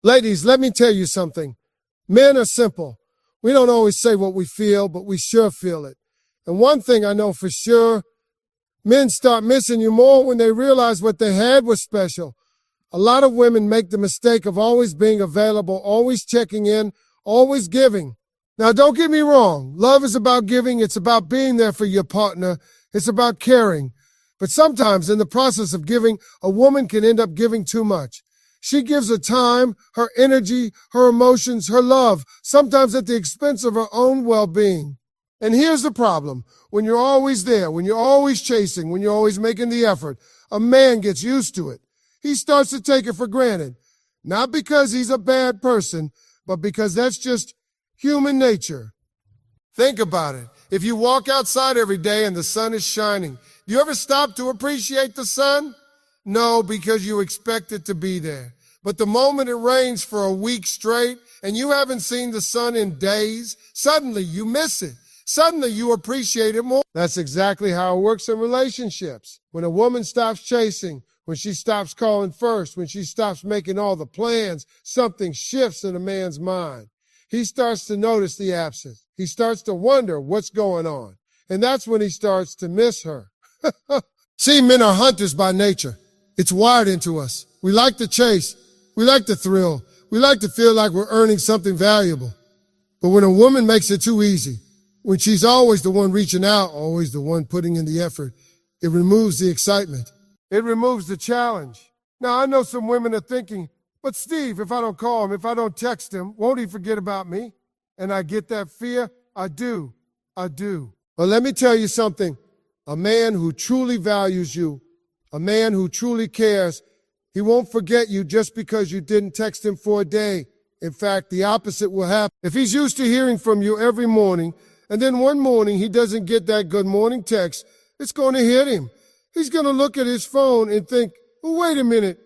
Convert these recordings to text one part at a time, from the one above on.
Ladies, let me tell you something. Men are simple. We don't always say what we feel, but we sure feel it. And one thing I know for sure, men start missing you more when they realize what they had was special. A lot of women make the mistake of always being available, always checking in, always giving. Now, don't get me wrong. Love is about giving. It's about being there for your partner. It's about caring. But sometimes in the process of giving, a woman can end up giving too much. She gives her time, her energy, her emotions, her love, sometimes at the expense of her own well-being. And here's the problem. When you're always there, when you're always chasing, when you're always making the effort, a man gets used to it. He starts to take it for granted. Not because he's a bad person, but because that's just human nature. Think about it. If you walk outside every day and the sun is shining, do you ever stop to appreciate the sun? No, because you expect it to be there. But the moment it rains for a week straight and you haven't seen the sun in days, suddenly you miss it. Suddenly you appreciate it more. That's exactly how it works in relationships. When a woman stops chasing, when she stops calling first, when she stops making all the plans, something shifts in a man's mind. He starts to notice the absence. He starts to wonder what's going on. And that's when he starts to miss her. See, men are hunters by nature. It's wired into us. We like to chase. We like the thrill. We like to feel like we're earning something valuable. But when a woman makes it too easy, when she's always the one reaching out, always the one putting in the effort, it removes the excitement. It removes the challenge. Now, I know some women are thinking, but Steve, if I don't call him, if I don't text him, won't he forget about me? And I get that fear. I do. But let me tell you something. A man who truly values you, a man who truly cares, he won't forget you just because you didn't text him for a day. In fact, the opposite will happen. If he's used to hearing from you every morning, and then one morning he doesn't get that good morning text, it's going to hit him. He's going to look at his phone and think, oh, wait a minute,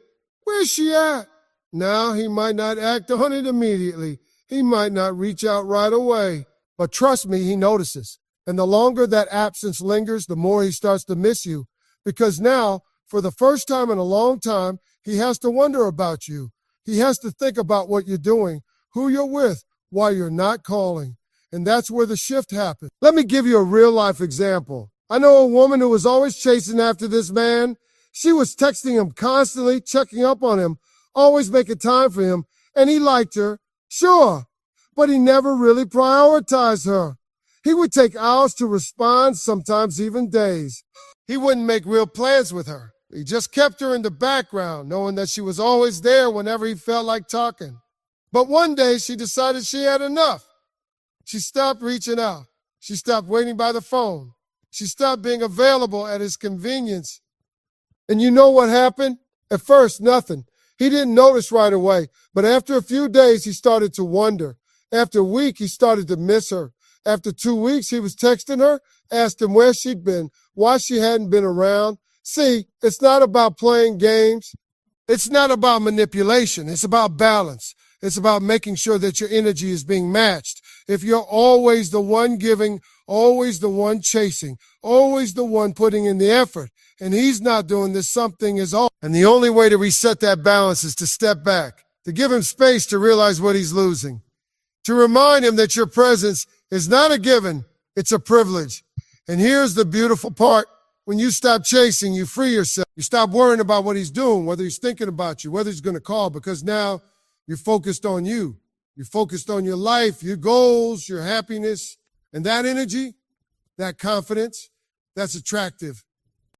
where's she at? Now, he might not act on it immediately. He might not reach out right away. But trust me, he notices. And the longer that absence lingers, the more he starts to miss you. Because now, for the first time in a long time, he has to wonder about you. He has to think about what you're doing, who you're with, why you're not calling. And that's where the shift happens. Let me give you a real-life example. I know a woman who was always chasing after this man. She was texting him constantly, checking up on him, always making time for him, and he liked her, sure, but he never really prioritized her. He would take hours to respond, sometimes even days. He wouldn't make real plans with her. He just kept her in the background, knowing that she was always there whenever he felt like talking. But one day she decided she had enough. She stopped reaching out. She stopped waiting by the phone. She stopped being available at his convenience. And you know what happened? At first, nothing. He didn't notice right away, but after a few days, he started to wonder. After a week, he started to miss her. After 2 weeks, he was texting her, asked him where she'd been, why she hadn't been around. See, it's not about playing games. It's not about manipulation. It's about balance. It's about making sure that your energy is being matched. If you're always the one giving, always the one chasing, always the one putting in the effort, and he's not doing this, something is off. And the only way to reset that balance is to step back, to give him space to realize what he's losing, to remind him that your presence is not a given, it's a privilege. And here's the beautiful part. When you stop chasing, you free yourself. You stop worrying about what he's doing, whether he's thinking about you, whether he's going to call, because now you're focused on you. You're focused on your life, your goals, your happiness, and that energy, that confidence, that's attractive.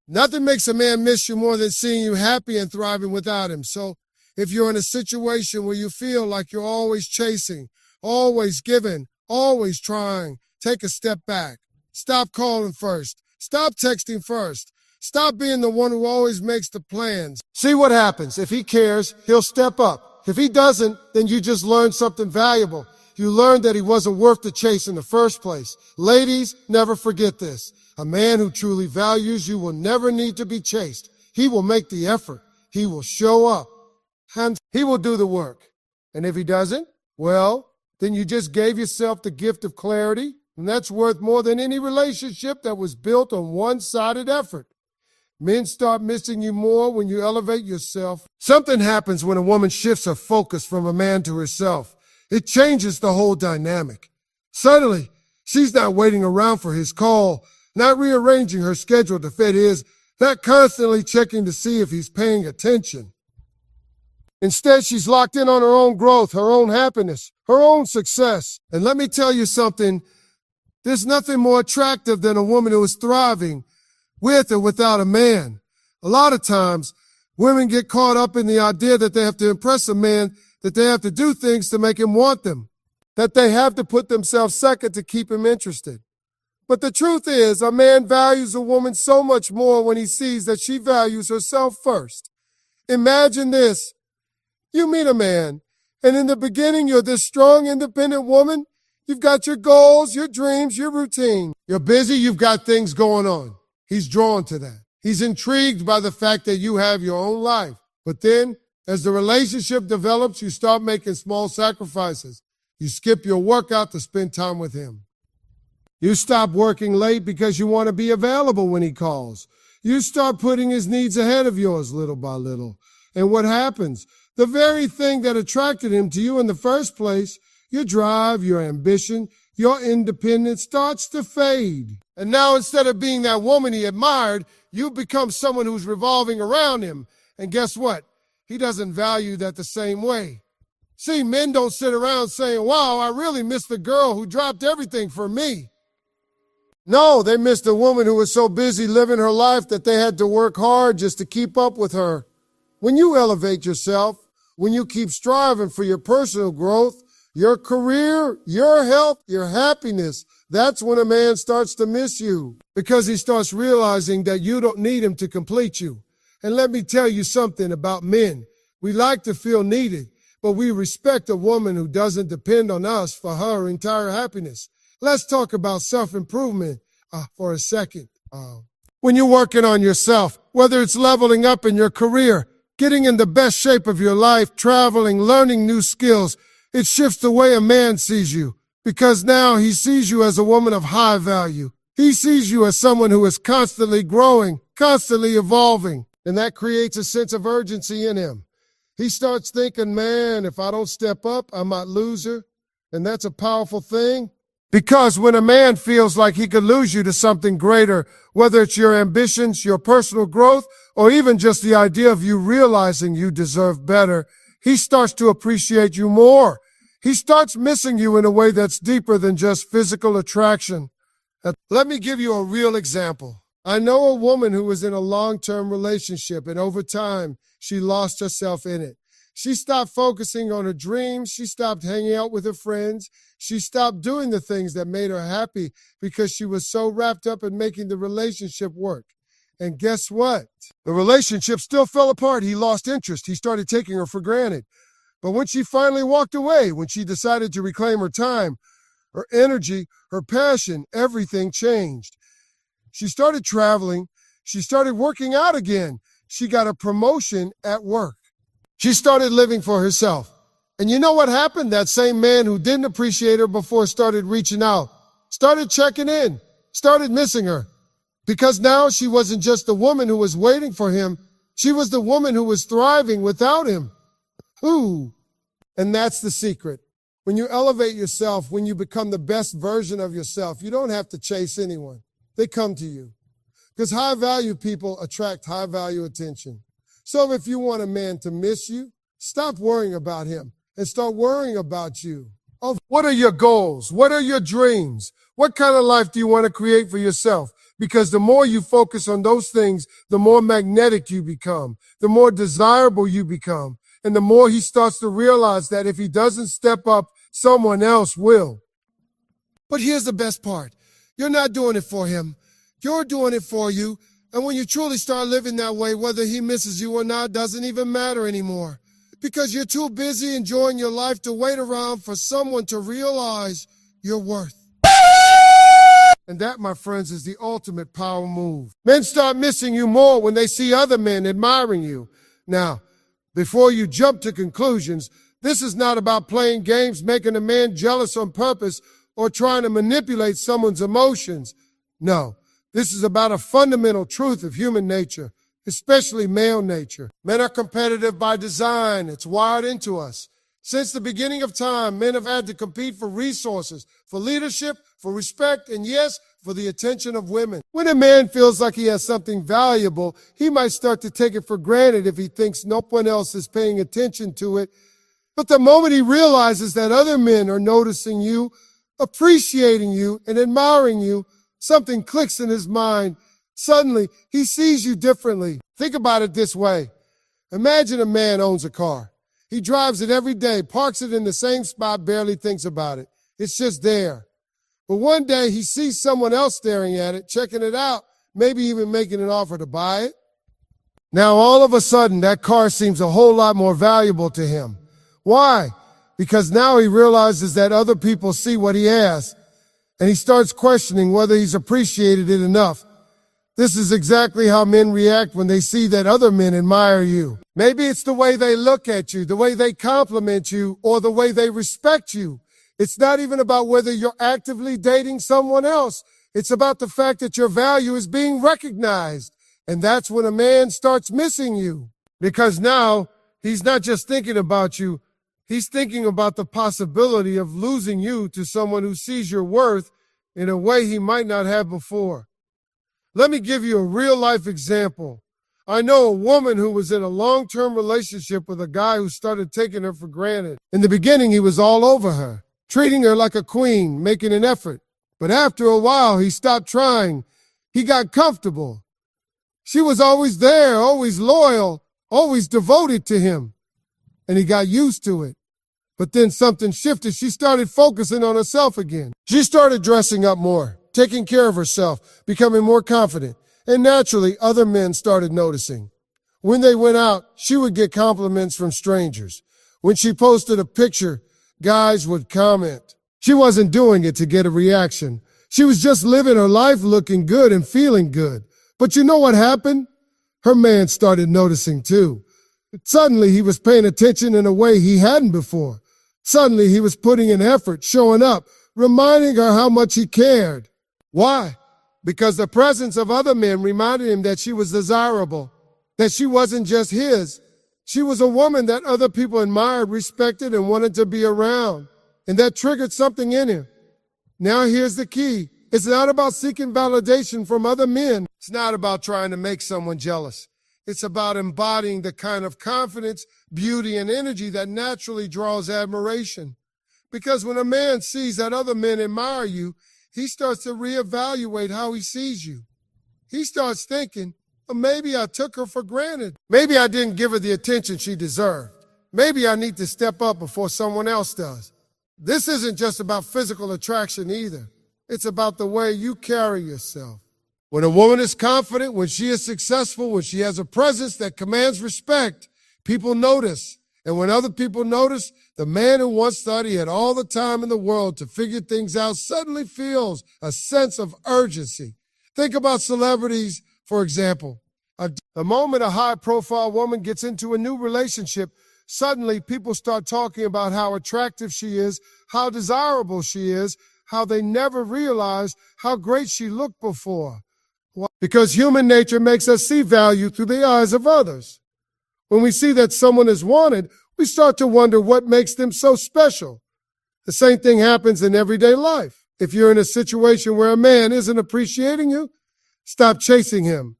Nothing makes a man miss you more than seeing you happy and thriving without him. So if you're in a situation where you feel like you're always chasing, always giving, always trying, take a step back. Stop calling first. Stop texting first. Stop being the one who always makes the plans. See what happens. If he cares, he'll step up. If he doesn't, then you just learned something valuable. You learned that he wasn't worth the chase in the first place. Ladies, never forget this. A man who truly values you will never need to be chased. He will make the effort. He will show up. And he will do the work. And if he doesn't, well, then you just gave yourself the gift of clarity, and that's worth more than any relationship that was built on one-sided effort. Men start missing you more when you elevate yourself. Something happens when a woman shifts her focus from a man to herself. It changes the whole dynamic. Suddenly, she's not waiting around for his call, not rearranging her schedule to fit his, not constantly checking to see if he's paying attention. Instead, she's locked in on her own growth, her own happiness, her own success. And let me tell you something, there's nothing more attractive than a woman who is thriving with or without a man. A lot of times, women get caught up in the idea that they have to impress a man, that they have to do things to make him want them, that they have to put themselves second to keep him interested. But the truth is, a man values a woman so much more when he sees that she values herself first. Imagine this. You meet a man, and in the beginning, you're this strong, independent woman. You've got your goals, your dreams, your routine. You're busy, you've got things going on. He's drawn to that. He's intrigued by the fact that you have your own life. But then, as the relationship develops, you start making small sacrifices. You skip your workout to spend time with him. You stop working late because you want to be available when he calls. You start putting his needs ahead of yours little by little. And what happens? The very thing that attracted him to you in the first place, your drive, your ambition, your independence starts to fade. And now instead of being that woman he admired, you become someone who's revolving around him. And guess what? He doesn't value that the same way. See, men don't sit around saying, wow, I really miss the girl who dropped everything for me. No, they missed a woman who was so busy living her life that they had to work hard just to keep up with her. When you elevate yourself, when you keep striving for your personal growth, your career, your health, your happiness, that's when a man starts to miss you because he starts realizing that you don't need him to complete you. And let me tell you something about men. We like to feel needed, but we respect a woman who doesn't depend on us for her entire happiness. Let's talk about self-improvement for a second. When you're working on yourself, whether it's leveling up in your career, getting in the best shape of your life, traveling, learning new skills, it shifts the way a man sees you because now he sees you as a woman of high value. He sees you as someone who is constantly growing, constantly evolving, and that creates a sense of urgency in him. He starts thinking, man, if I don't step up, I might lose her. And that's a powerful thing. Because when a man feels like he could lose you to something greater, whether it's your ambitions, your personal growth, or even just the idea of you realizing you deserve better, he starts to appreciate you more. He starts missing you in a way that's deeper than just physical attraction. Let me give you a real example. I know a woman who was in a long-term relationship, and over time, she lost herself in it. She stopped focusing on her dreams. She stopped hanging out with her friends. She stopped doing the things that made her happy because she was so wrapped up in making the relationship work. And guess what? The relationship still fell apart. He lost interest. He started taking her for granted. But when she finally walked away, when she decided to reclaim her time, her energy, her passion, everything changed. She started traveling. She started working out again. She got a promotion at work. She started living for herself. And you know what happened? That same man who didn't appreciate her before started reaching out, started checking in, started missing her. Because now she wasn't just the woman who was waiting for him. She was the woman who was thriving without him. Ooh. And that's the secret. When you elevate yourself, when you become the best version of yourself, you don't have to chase anyone. They come to you. Because high-value people attract high-value attention. So if you want a man to miss you, stop worrying about him and start worrying about you. Oh, what are your goals? What are your dreams? What kind of life do you want to create for yourself? Because the more you focus on those things, the more magnetic you become, the more desirable you become, and the more he starts to realize that if he doesn't step up, someone else will. But here's the best part. You're not doing it for him. You're doing it for you. And when you truly start living that way, whether he misses you or not doesn't even matter anymore. Because you're too busy enjoying your life to wait around for someone to realize your worth. And that, my friends, is the ultimate power move. Men start missing you more when they see other men admiring you. Now, before you jump to conclusions, this is not about playing games, making a man jealous on purpose, or trying to manipulate someone's emotions. No. This is about a fundamental truth of human nature, especially male nature. Men are competitive by design. It's wired into us. Since the beginning of time, men have had to compete for resources, for leadership, for respect, and yes, for the attention of women. When a man feels like he has something valuable, he might start to take it for granted if he thinks no one else is paying attention to it. But the moment he realizes that other men are noticing you, appreciating you, and admiring you, something clicks in his mind. Suddenly, he sees you differently. Think about it this way. Imagine a man owns a car. He drives it every day, parks it in the same spot, barely thinks about it. It's just there. But one day he sees someone else staring at it, checking it out, maybe even making an offer to buy it. Now all of a sudden that car seems a whole lot more valuable to him. Why? Because now he realizes that other people see what he has, and he starts questioning whether he's appreciated it enough. This is exactly how men react when they see that other men admire you. Maybe it's the way they look at you, the way they compliment you, or the way they respect you. It's not even about whether you're actively dating someone else. It's about the fact that your value is being recognized. And that's when a man starts missing you. Because now he's not just thinking about you, he's thinking about the possibility of losing you to someone who sees your worth in a way he might not have before. Let me give you a real-life example. I know a woman who was in a long-term relationship with a guy who started taking her for granted. In the beginning, he was all over her, treating her like a queen, making an effort. But after a while, he stopped trying. He got comfortable. She was always there, always loyal, always devoted to him. And he got used to it. But then something shifted. She started focusing on herself again. She started dressing up more, taking care of herself, becoming more confident. And naturally, other men started noticing. When they went out, she would get compliments from strangers. When she posted a picture, guys would comment. She wasn't doing it to get a reaction. She was just living her life looking good and feeling good. But you know what happened? Her man started noticing too. Suddenly, he was paying attention in a way he hadn't before. Suddenly, he was putting in effort, showing up, reminding her how much he cared. Why? Because the presence of other men reminded him that she was desirable, that she wasn't just his. She was a woman that other people admired, respected, and wanted to be around. And that triggered something in him. Now here's the key. It's not about seeking validation from other men. It's not about trying to make someone jealous. It's about embodying the kind of confidence, beauty, and energy that naturally draws admiration. Because when a man sees that other men admire you, he starts to reevaluate how he sees you. He starts thinking, well, maybe I took her for granted. Maybe I didn't give her the attention she deserved. Maybe I need to step up before someone else does. This isn't just about physical attraction either. It's about the way you carry yourself. When a woman is confident, when she is successful, when she has a presence that commands respect, people notice. And when other people notice, the man who once thought he had all the time in the world to figure things out suddenly feels a sense of urgency. Think about celebrities, for example. The moment a high-profile woman gets into a new relationship, suddenly people start talking about how attractive she is, how desirable she is, how they never realized how great she looked before. Because human nature makes us see value through the eyes of others. When we see that someone is wanted, we start to wonder what makes them so special. The same thing happens in everyday life. If you're in a situation where a man isn't appreciating you, stop chasing him.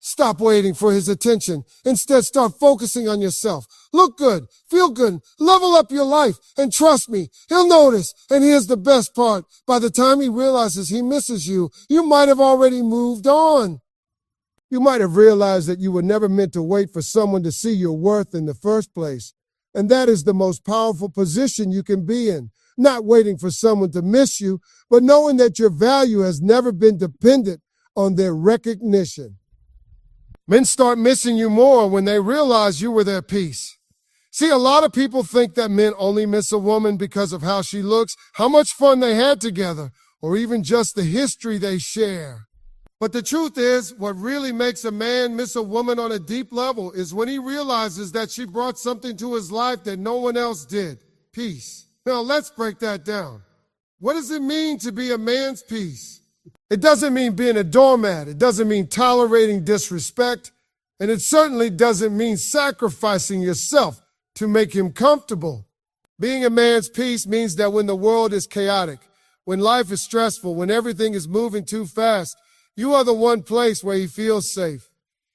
Stop waiting for his attention. Instead, start focusing on yourself. Look good, feel good, level up your life, and trust me, he'll notice. And here's the best part. By the time he realizes he misses you, you might have already moved on. You might have realized that you were never meant to wait for someone to see your worth in the first place. And that is the most powerful position you can be in. Not waiting for someone to miss you, but knowing that your value has never been dependent on their recognition. Men start missing you more when they realize you were their piece. See, a lot of people think that men only miss a woman because of how she looks, how much fun they had together, or even just the history they share. But the truth is, what really makes a man miss a woman on a deep level is when he realizes that she brought something to his life that no one else did. Peace. Now let's break that down. What does it mean to be a man's piece? It doesn't mean being a doormat. It doesn't mean tolerating disrespect. And it certainly doesn't mean sacrificing yourself to make him comfortable. Being a man's peace means that when the world is chaotic, when life is stressful, when everything is moving too fast, you are the one place where he feels safe.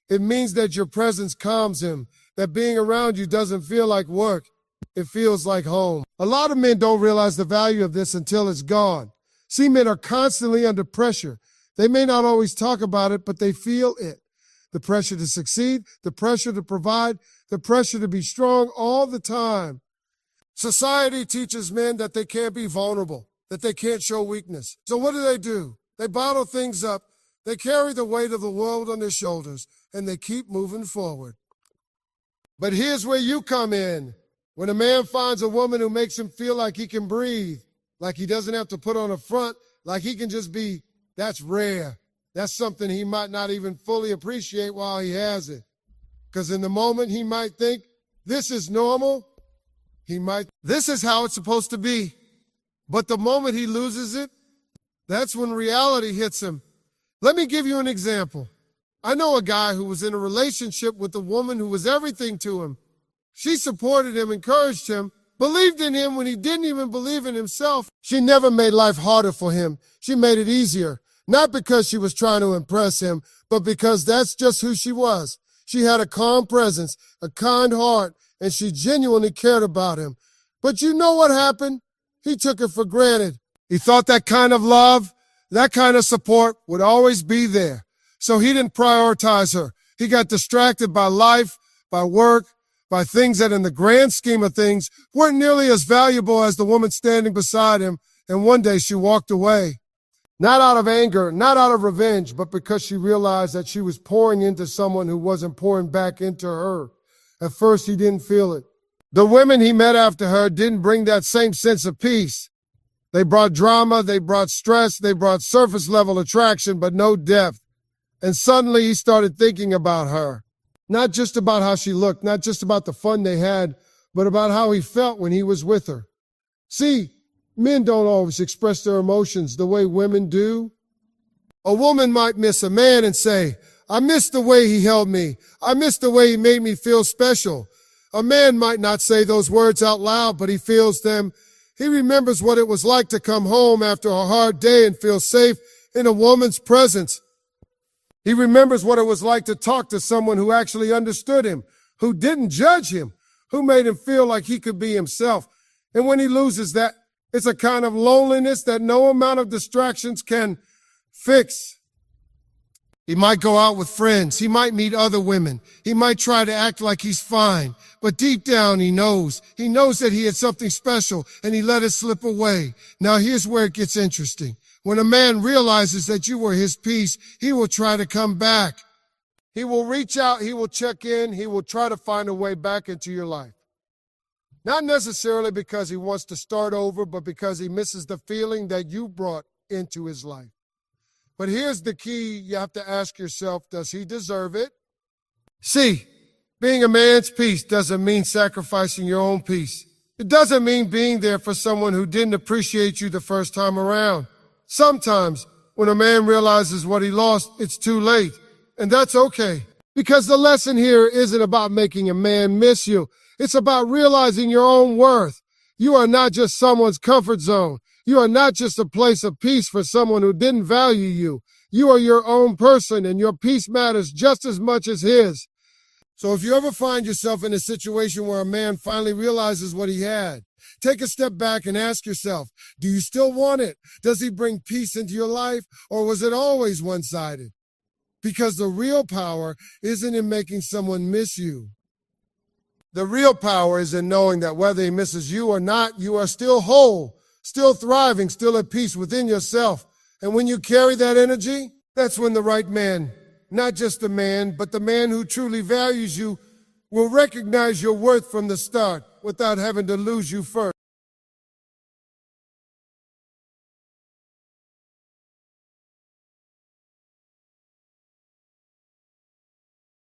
It means that your presence calms him, that being around you doesn't feel like work. It feels like home. A lot of men don't realize the value of this until it's gone. See, men are constantly under pressure. They may not always talk about it, but they feel it. The pressure to succeed, the pressure to provide, the pressure to be strong all the time. Society teaches men that they can't be vulnerable, that they can't show weakness. So what do? They bottle things up, they carry the weight of the world on their shoulders, and they keep moving forward. But here's where you come in. When a man finds a woman who makes him feel like he can breathe, like he doesn't have to put on a front, like he can just be, that's rare. That's something he might not even fully appreciate while he has it. Because in the moment he might think, this is normal. This is how it's supposed to be. But the moment he loses it, that's when reality hits him. Let me give you an example. I know a guy who was in a relationship with a woman who was everything to him. She supported him, encouraged him, believed in him when he didn't even believe in himself. She never made life harder for him. She made it easier. Not because she was trying to impress him, but because that's just who she was. She had a calm presence, a kind heart, and she genuinely cared about him. But you know what happened? He took it for granted. He thought that kind of love, that kind of support would always be there. So he didn't prioritize her. He got distracted by life, by work, by things that in the grand scheme of things weren't nearly as valuable as the woman standing beside him. And one day she walked away. Not out of anger, not out of revenge, but because she realized that she was pouring into someone who wasn't pouring back into her. At first, he didn't feel it. The women he met after her didn't bring that same sense of peace. They brought drama, they brought stress, they brought surface level attraction, but no depth. And suddenly he started thinking about her. Not just about how she looked, not just about the fun they had, but about how he felt when he was with her. See, men don't always express their emotions the way women do. A woman might miss a man and say, I miss the way he held me. I miss the way he made me feel special. A man might not say those words out loud, but he feels them. He remembers what it was like to come home after a hard day and feel safe in a woman's presence. He remembers what it was like to talk to someone who actually understood him, who didn't judge him, who made him feel like he could be himself. And when he loses that, it's a kind of loneliness that no amount of distractions can fix. He might go out with friends. He might meet other women. He might try to act like he's fine. But deep down, he knows. He knows that he had something special, and he let it slip away. Now, here's where it gets interesting. When a man realizes that you were his peace, he will try to come back. He will reach out. He will check in. He will try to find a way back into your life. Not necessarily because he wants to start over, but because he misses the feeling that you brought into his life. But here's the key you have to ask yourself, does he deserve it? See, being a man's peace doesn't mean sacrificing your own peace. It doesn't mean being there for someone who didn't appreciate you the first time around. Sometimes, when a man realizes what he lost, it's too late. And that's okay. Because the lesson here isn't about making a man miss you. It's about realizing your own worth. You are not just someone's comfort zone. You are not just a place of peace for someone who didn't value you. You are your own person, and your peace matters just as much as his. So if you ever find yourself in a situation where a man finally realizes what he had, take a step back and ask yourself, do you still want it? Does he bring peace into your life, or was it always one-sided? Because the real power isn't in making someone miss you. The real power is in knowing that whether he misses you or not, you are still whole, still thriving, still at peace within yourself. And when you carry that energy, that's when the right man, not just the man, but the man who truly values you, will recognize your worth from the start without having to lose you first.